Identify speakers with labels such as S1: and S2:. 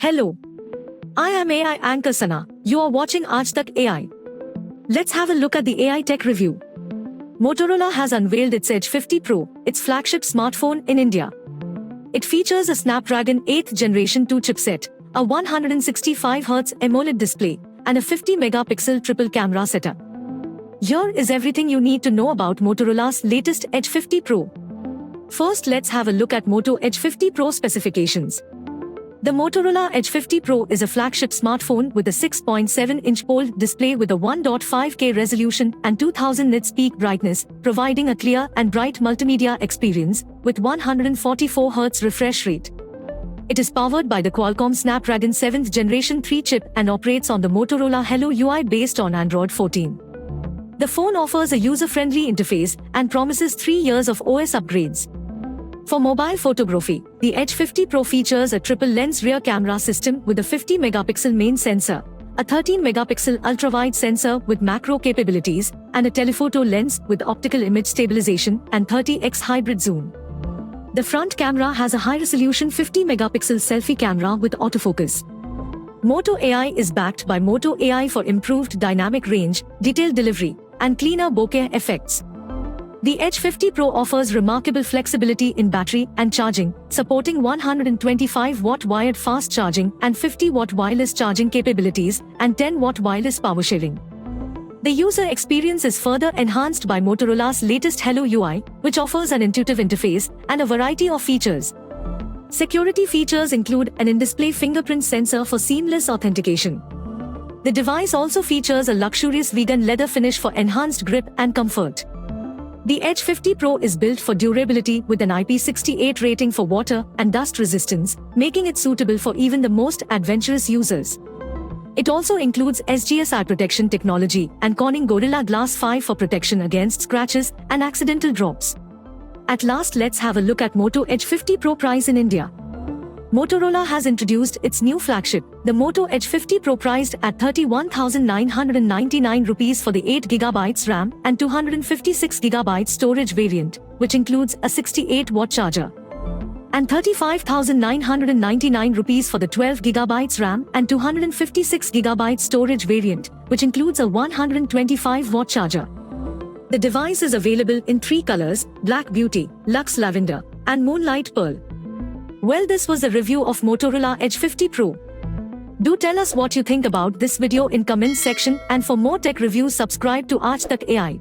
S1: Hello. I am AI anchor Sana. You are watching Aaj Tak AI. Let's have a look at the AI tech review. Motorola has unveiled its Edge 50 Pro, its flagship smartphone in India. It features a Snapdragon 8th Generation 2 chipset, a 165Hz AMOLED display, and a 50-megapixel triple camera setup. Here is everything you need to know about Motorola's latest Edge 50 Pro. First, let's have a look at Moto Edge 50 Pro specifications. The Motorola Edge 50 Pro is a flagship smartphone with a 6.7-inch OLED display with a 1.5K resolution and 2000 nits peak brightness, providing a clear and bright multimedia experience with 144Hz refresh rate. It is powered by the Qualcomm Snapdragon 7th Generation 3 chip and operates on the Motorola Hello UI based on Android 14. The phone offers a user-friendly interface and promises 3 years of OS upgrades. For mobile photography, the Edge 50 Pro features a triple-lens rear camera system with a 50-megapixel main sensor, a 13-megapixel ultra-wide sensor with macro capabilities, and a telephoto lens with optical image stabilization and 30x hybrid zoom. The front camera has a high-resolution 50-megapixel selfie camera with autofocus. Moto AI is backed by Moto AI for improved dynamic range, detailed delivery, and cleaner bokeh effects. The Edge 50 Pro offers remarkable flexibility in battery and charging, supporting 125-watt wired fast charging and 50-watt wireless charging capabilities and 10-watt wireless power sharing. The user experience is further enhanced by Motorola's latest Hello UI, which offers an intuitive interface and a variety of features. Security features include an in-display fingerprint sensor for seamless authentication. The device also features a luxurious vegan leather finish for enhanced grip and comfort. The Edge 50 Pro is built for durability with an IP68 rating for water and dust resistance, making it suitable for even the most adventurous users. It also includes SGS eye protection technology and Corning Gorilla Glass 5 for protection against scratches and accidental drops. At last, let's have a look at Moto Edge 50 Pro price in India. Motorola has introduced its new flagship, the Moto Edge 50 Pro, priced at 31,999 rupees for the 8GB RAM and 256GB storage variant, which includes a 68-watt charger, and 35,999 rupees for the 12GB RAM and 256GB storage variant, which includes a 125-watt charger. The device is available in 3 colors: Black Beauty, Luxe Lavender, and Moonlight Pearl. Well, this was a review of Motorola Edge 50 Pro. Do tell us what you think about this video in comments section, and for more tech reviews subscribe to Aaj Tak AI.